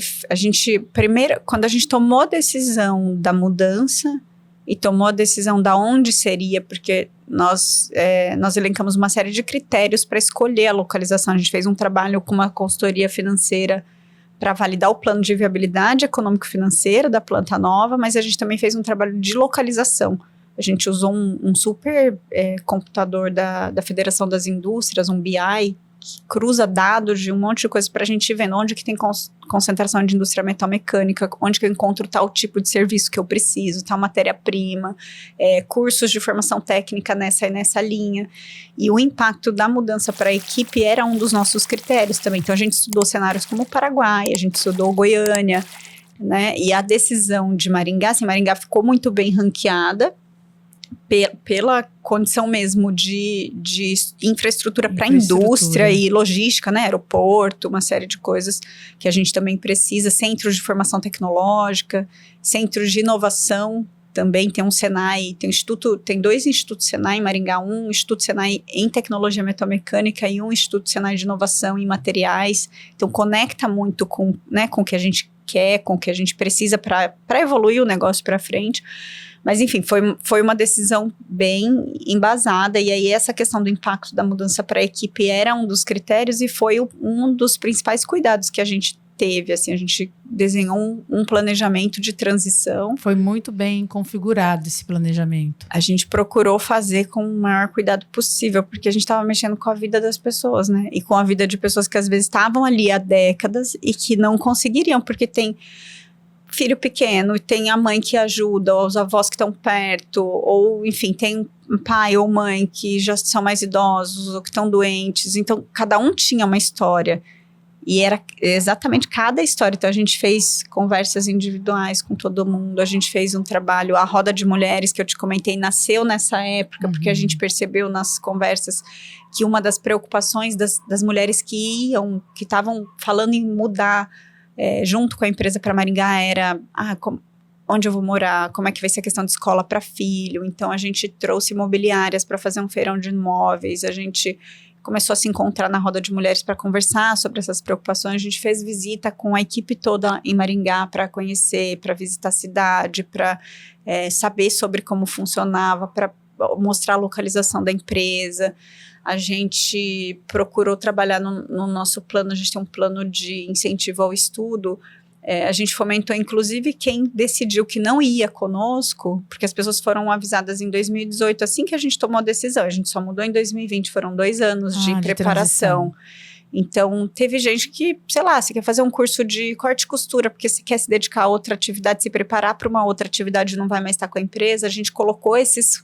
S2: primeiro, quando a gente tomou a decisão da mudança, e tomou a decisão da onde seria, porque nós elencamos uma série de critérios para escolher a localização. A gente fez um trabalho com uma consultoria financeira para validar o plano de viabilidade econômico-financeira da planta nova, mas a gente também fez um trabalho de localização. A gente usou um super computador da Federação das Indústrias, um BI, que cruza dados de um monte de coisa para a gente ir vendo onde que tem concentração de indústria metalmecânica, onde que eu encontro tal tipo de serviço que eu preciso, tal matéria-prima, cursos de formação técnica nessa e nessa linha. E o impacto da mudança para a equipe era um dos nossos critérios também. Então, a gente estudou cenários como o Paraguai, a gente estudou Goiânia, né? E a decisão de Maringá, assim, Maringá ficou muito bem ranqueada, pela condição mesmo de infraestrutura para indústria e logística, né, aeroporto, uma série de coisas que a gente também precisa, centros de formação tecnológica, centros de inovação, também tem um Senai, tem 2 institutos Senai em Maringá, um Instituto Senai em tecnologia metalmecânica e um Instituto Senai de inovação em materiais, então conecta muito com o que a gente quer, com o que a gente precisa para evoluir o negócio para frente. Mas, enfim, foi uma decisão bem embasada, e aí essa questão do impacto da mudança para a equipe era um dos critérios e foi um dos principais cuidados que a gente teve, assim, a gente desenhou um planejamento de transição.
S1: Foi muito bem configurado esse planejamento.
S2: A gente procurou fazer com o maior cuidado possível, porque a gente estava mexendo com a vida das pessoas, né? E com a vida de pessoas que às vezes estavam ali há décadas e que não conseguiriam, porque tem filho pequeno, e tem a mãe que ajuda, ou os avós que estão perto, ou, enfim, tem um pai ou mãe que já são mais idosos, ou que estão doentes. Então, cada um tinha uma história. E era exatamente cada história. Então, a gente fez conversas individuais com todo mundo. A gente fez um trabalho, a Roda de Mulheres, que eu te comentei, nasceu nessa época, porque a gente percebeu nas conversas que uma das preocupações das mulheres que estavam falando em mudar junto com a empresa para Maringá era onde eu vou morar, como é que vai ser a questão de escola para filho. Então, a gente trouxe imobiliárias para fazer um feirão de imóveis, a gente começou a se encontrar na Roda de Mulheres para conversar sobre essas preocupações. A gente fez visita com a equipe toda em Maringá para conhecer, para visitar a cidade, para saber sobre como funcionava, para mostrar a localização da empresa. A gente procurou trabalhar no nosso plano, a gente tem um plano de incentivo ao estudo. A gente fomentou, inclusive, quem decidiu que não ia conosco, porque as pessoas foram avisadas em 2018, assim que a gente tomou a decisão. A gente só mudou em 2020, foram 2 anos de preparação. Então, teve gente que, sei lá, você quer fazer um curso de corte e costura, porque você quer se dedicar a outra atividade, se preparar para uma outra atividade, não vai mais estar com a empresa. A gente colocou esses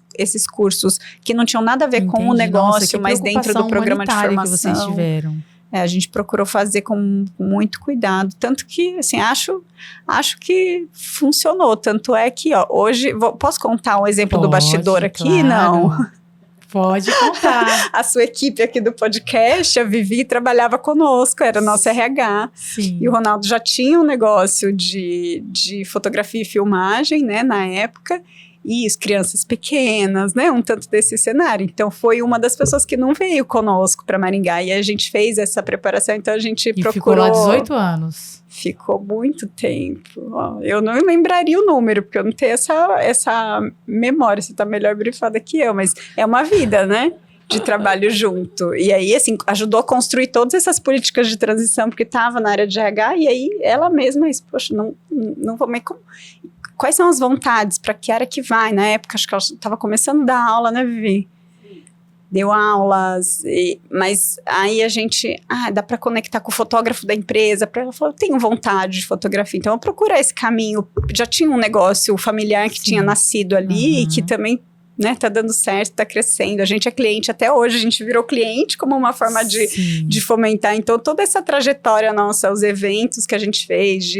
S2: cursos que não tinham nada a ver com o negócio, mas dentro do programa de formação.
S1: Que vocês tiveram.
S2: A gente procurou fazer com muito cuidado, tanto que, assim, acho que funcionou. Tanto é que, hoje, posso contar um exemplo do bastidor aqui?
S1: Claro.
S2: Não.
S1: Pode contar.
S2: A sua equipe aqui do podcast, a Vivi, trabalhava conosco, era nosso RH.
S1: Sim.
S2: E o Ronaldo já tinha um negócio de fotografia e filmagem, né, na época. E as crianças pequenas, né, um tanto desse cenário. Então, foi uma das pessoas que não veio conosco para Maringá. E a gente fez essa preparação, então a gente procurou...
S1: ficou lá 18 anos.
S2: Ficou muito tempo. Eu não lembraria o número, porque eu não tenho essa memória. Você está melhor brifada que eu, mas é uma vida, né? De trabalho junto. E aí, assim, ajudou a construir todas essas políticas de transição, porque estava na área de RH, e aí ela mesma disse, poxa, não vou... Quais são as vontades? Para que área que vai? Na época, acho que ela estava começando a dar aula, né, Vivi? Deu aulas, mas aí a gente, dá para conectar com o fotógrafo da empresa. Ela falou, eu tenho vontade de fotografia, então eu procuro esse caminho. Já tinha um negócio familiar que tinha nascido ali e que também, né, tá dando certo, tá crescendo. A gente é cliente até hoje, a gente virou cliente como uma forma de fomentar. Então, toda essa trajetória nossa, os eventos que a gente fez,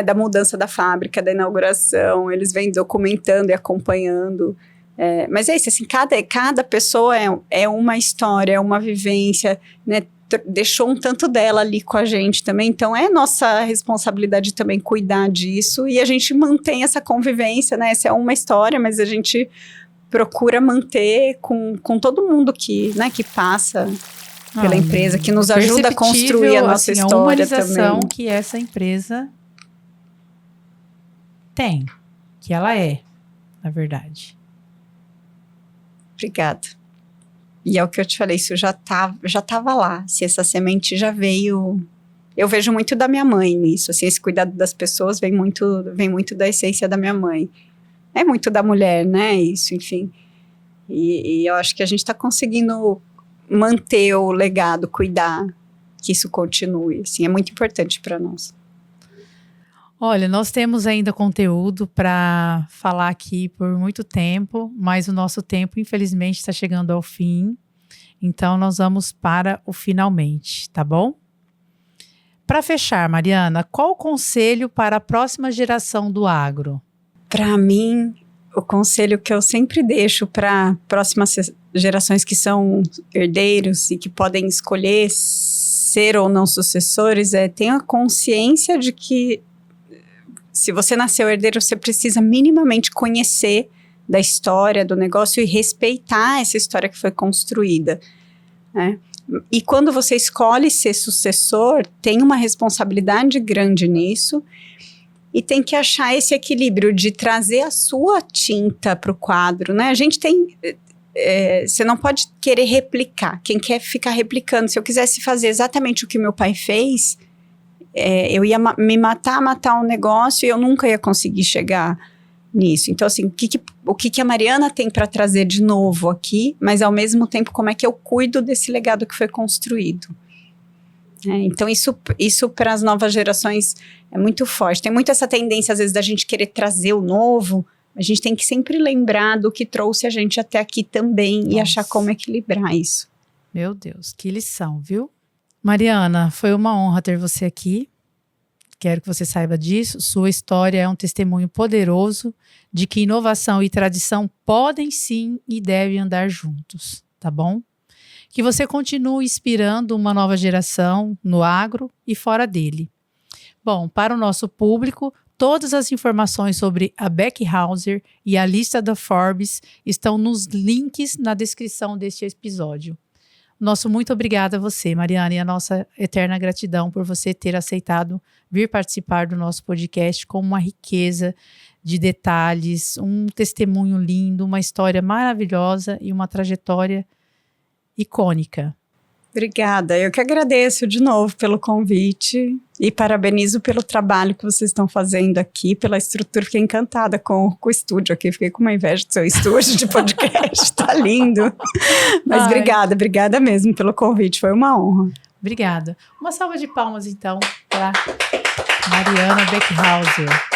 S2: da mudança da fábrica, da inauguração, eles vêm documentando e acompanhando. Mas é isso, assim, cada pessoa é uma história, é uma vivência, né? Deixou um tanto dela ali com a gente também, então é nossa responsabilidade também cuidar disso, e a gente mantém essa convivência, né? Essa é uma história, mas a gente procura manter com todo mundo que passa pela empresa, que nos ajuda a construir a nossa história, a humanização
S1: também. Que essa empresa tem, que ela é. na verdade.
S2: Obrigada. E é o que eu te falei, isso já estava lá. Se essa semente já veio... Eu vejo muito da minha mãe nisso, assim, esse cuidado das pessoas vem muito da essência da minha mãe. É muito da mulher, né, isso, enfim. E eu acho que a gente está conseguindo manter o legado, cuidar, que isso continue, assim, é muito importante para nós.
S1: Olha, nós temos ainda conteúdo para falar aqui por muito tempo, mas o nosso tempo, infelizmente, está chegando ao fim. Então, nós vamos para o finalmente, tá bom? Para fechar, Mariana, qual o conselho para a próxima geração do agro?
S2: Para mim, o conselho que eu sempre deixo para próximas gerações que são herdeiros e que podem escolher ser ou não sucessores é tenha consciência de que se você nasceu herdeiro, você precisa minimamente conhecer da história do negócio e respeitar essa história que foi construída, né? E quando você escolhe ser sucessor, tem uma responsabilidade grande nisso e tem que achar esse equilíbrio de trazer a sua tinta para o quadro, né? A gente tem... você não pode querer replicar. Quem quer ficar replicando, se eu quisesse fazer exatamente o que meu pai fez... eu ia me matar um negócio e eu nunca ia conseguir chegar nisso. Então, assim, o que a Mariana tem para trazer de novo aqui, mas ao mesmo tempo, como é que eu cuido desse legado que foi construído? Então, isso para as novas gerações é muito forte. Tem muito essa tendência, às vezes, da gente querer trazer o novo. A gente tem que sempre lembrar do que trouxe a gente até aqui também. Nossa. E achar como equilibrar isso.
S1: Meu Deus, que lição, viu? Mariana, foi uma honra ter você aqui. Quero que você saiba disso. Sua história é um testemunho poderoso de que inovação e tradição podem sim e devem andar juntos, tá bom? Que você continue inspirando uma nova geração no agro e fora dele. Bom, para o nosso público, todas as informações sobre a Beck Hauser e a lista da Forbes estão nos links na descrição deste episódio. Nosso muito obrigada a você, Mariana, e a nossa eterna gratidão por você ter aceitado vir participar do nosso podcast com uma riqueza de detalhes, um testemunho lindo, uma história maravilhosa e uma trajetória icônica.
S2: Obrigada, eu que agradeço de novo pelo convite e parabenizo pelo trabalho que vocês estão fazendo aqui, pela estrutura. Fiquei encantada com o estúdio aqui, fiquei com uma inveja do seu estúdio de podcast, tá lindo. Mas obrigada mesmo pelo convite, foi uma honra.
S1: Obrigada. Uma salva de palmas então para Mariana Beck Hauser.